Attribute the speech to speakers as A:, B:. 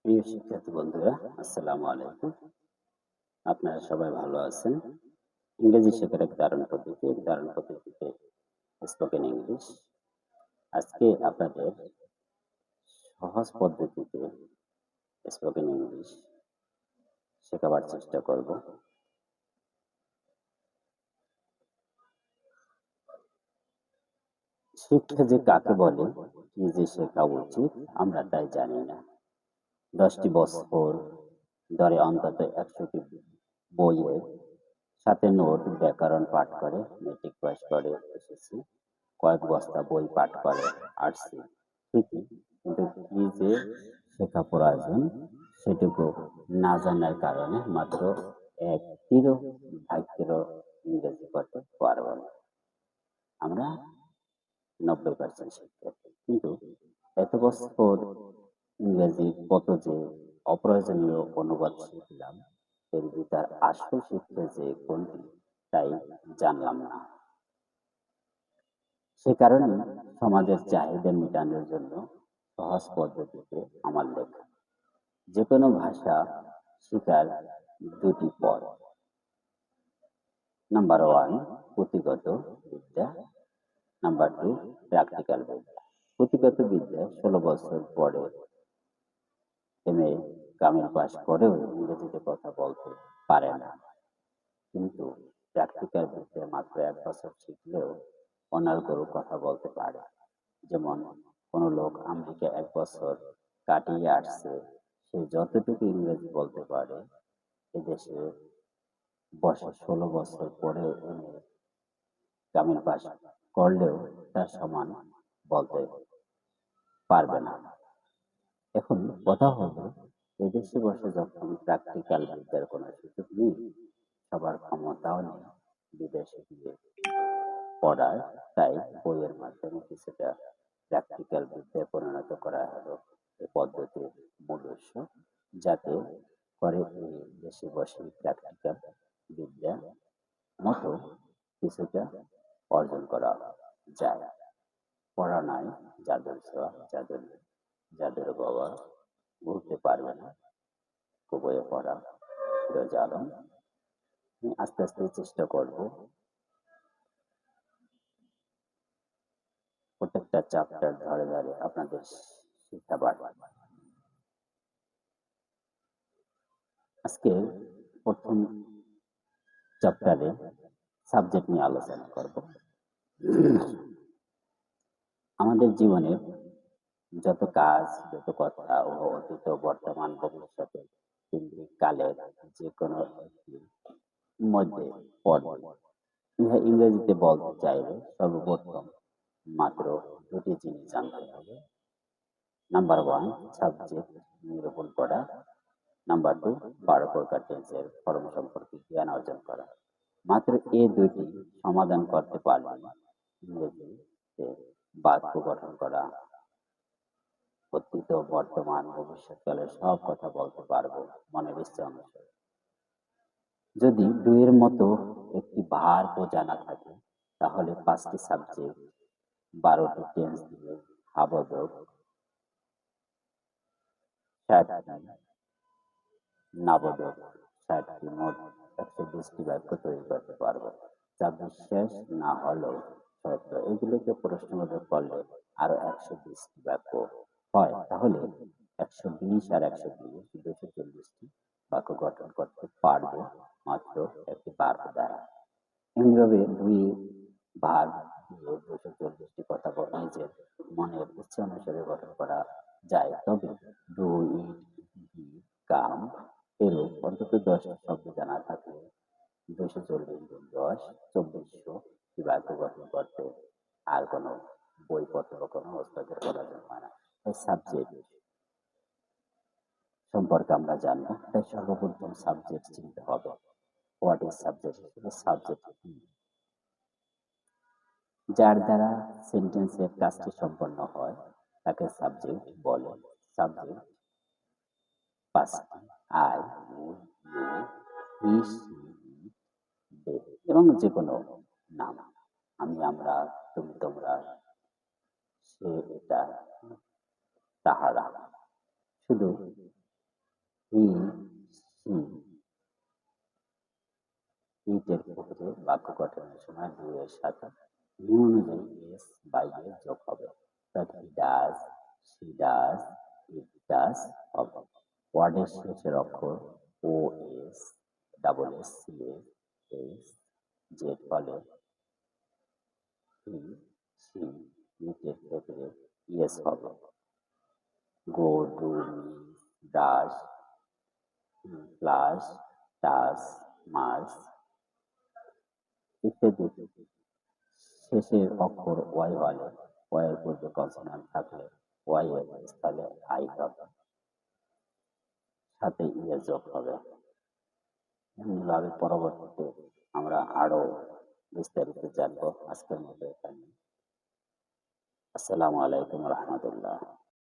A: প্রিয় শিক্ষার্থী বন্ধুরা, আসসালামু আলাইকুম। আপনারা সবাই ভালো আছেন? ইংরেজি শেখার এক দারুণ পদ্ধতিতে স্পোকেন ইংলিশ। আজকে আপনাদের সহজ পদ্ধতিতে স্পোকেন ইংলিশ শেখাবার চেষ্টা করব। শিক্ষা যে কাকে বলে, কি যে শেখা উচিত, আমরা তাই জানি না। 10টি বছর ধরে অন্তত 100টি বইয়ের সাথে নোট, ব্যাকরণ পাঠ করে মেট্রিক পাস করে এসেছি। কয়েক বস্তা বই পাঠ করে আসছি ঠিকই, কিন্তু কি যে শেখা প্রয়োজন সেটুকু না জানার কারণে মাত্র 1টিরও ভাগ্যেরও ইংরেজি করতে পারবো না। আমরা 90% শিক্ষার্থী, কিন্তু এত বছর ইংরেজির কত যে অপ্রয়োজনীয় অনুবাদ শিখলাম, এর ভিতর আসল শিক্ষা যে কোনটি তাই জানলাম না। সে কারণে সমাজের চাহিদা মেটানোর জন্য সহজ পদ্ধতিতে আমার লেখা। যে কোনো ভাষা শেখার দুটি পথ। নাম্বার 1, পুঁথিগত বিদ্যা। নাম্বার 2, প্র্যাকটিক্যাল বিদ্যা। পুঁথিগত বিদ্যা 16 বছর পরে এমএ কামিল পাস করেও ইংরেজিতে কথা বলতে পারে না, কিন্তু প্র্যাকটিক্যাল বিদ্যা মাত্র 1 বছর শিখলেও অনর্গল কথা বলতে পারে। যেমন কোনো লোক আমেরিকা 1 বছর কাটিয়ে আসছে, সে যতটুকু ইংরেজি বলতে পারে এদেশে বসে 16 বছর পরেও এমএ কামিল পাস করলেও তার সমান বলতে পারবে না। এখন কথা হলো, এদেশে বসে যখন প্র্যাকটিক্যাল বিদ্যার কোনো সুযোগ নেই, সবার ক্ষমতাও নেই বিদেশে গিয়ে পড়ার, তাই বইয়ের মাধ্যমে কিছুটা প্র্যাকটিক্যাল বিদ্যায় পরিণত করা হলো এই পদ্ধতির মূল উদ্দেশ্য, যাতে করে এই দেশে বসে প্র্যাকটিক্যাল বিদ্যা মতো কিছুটা অর্জন করা যায়। পড়া নয় জাদুর ছোঁয়া, জাদুর বাবা ভুলতে পারবে না, বইয়ে পড়া ফিরোজ আলম। আমি আস্তে আস্তে চেষ্টা করব প্রত্যেকটা চ্যাপ্টার ধরে ধরে আপনাদের শিক্ষাবার। আজকে প্রথম চ্যাপ্টারে সাবজেক্ট নিয়ে আলোচনা করব। আমাদের জীবনের যত কাজ, যত কথা ও অতীত, বর্তমান, ভবিষ্যতে কেন্দ্রিক কালের যে কোনো একটির মধ্যে পড়বে। ইহা ইংরেজিতে বলতে চাইলে সর্বপ্রথম মাত্র দুটি জিনিস জানতে হবে। নাম্বার 1, সাবজেক্ট নিরূপণ করা। নাম্বার 2, 12 প্রকার টেন্সের ফর্ম সম্পর্কে জ্ঞান অর্জন করা। মাত্র এই দুইটি সমাধান করতে পারলে ইংরেজিতে বাক্য গঠন করা, অতীত, বর্তমান, ভবিষ্যৎকালের সব কথা বলতে পারবো মনের ইচ্ছা অনুসারে। যদি 2-এর মতো একটি ভার্ব জানা থাকে, তাহলে 5টি সাবজেক্ট, 12টি টেন্স দিয়ে আবোধক, 60টি নাবোধক, 60টি, মোট 120টি বাক্য তৈরি করতে পারবো। যা বিশ্বাস না হলেও সত্য। এগুলোকে প্রশ্নবোধক করলে আরো 120টি বাক্য হয়, তাহলে 120 আর 120 240টি বাক্য গঠন করতে পারবো মাত্র একটি ভার্ব দ্বারা। এমনিভাবে 2 ভার্ব দিয়ে 240টি কথা নিজের মনের ইচ্ছে অনুসারে গঠন করা যায়। তবে ডু, ইট, বি, কাম এরূপ অন্তত 10টি শব্দ জানা থাকলে 240 গুণ 10, 2400টি বাক্য গঠন করতে আর কোনো বইপত্র বা কোনো ওস্তাদের প্রয়োজন হয় না। তাই সাবজেক্ট সম্পর্কে আমরা জানবো, তাই সর্বপ্রথম সাবজেক্ট চিনতে হবে। What is subject? সাবজেক্ট কি? যার দ্বারা সেন্টেন্সের কাজটি সম্পন্ন হয় তাকে সাবজেক্ট বলে। সাবজেক্ট 5টি: আই, ইউ, হি, সি, দে এবং যে কোনো নাম। আমি, আমরা, তুমি, তোমরা, সে, এটা, তাহারা। শুধু হি, সি, ইটের ক্ষেত্রে বাক্য গঠনের সময় ডু এর সাথে নিয়ম অনুযায়ী এস বাই এস যোগ হবে। অর্থাৎ he does, she does, it does হবে। ওয়ার্ডের শেষের অক্ষর O S, double S, C S, S, Z হলে হি, সি, ইটের ক্ষেত্রে ইয়েস হবে। Go, do, miss, dash, plus, toss, Mars ইত্যাদি শেষের অক্ষর ওয়াই হলে ওয়াই এর পূর্বে কনসোনান্ট থাকলে ওয়াই এর স্থলে আই হবে, সাথে ইয়ে যোগ হবে। এমনিভাবে পরবর্তীতে আমরা আরো বিস্তারিত জানবো। আজকের মতো এখানে। আসসালামু আলাইকুম রহমতুল্লাহ।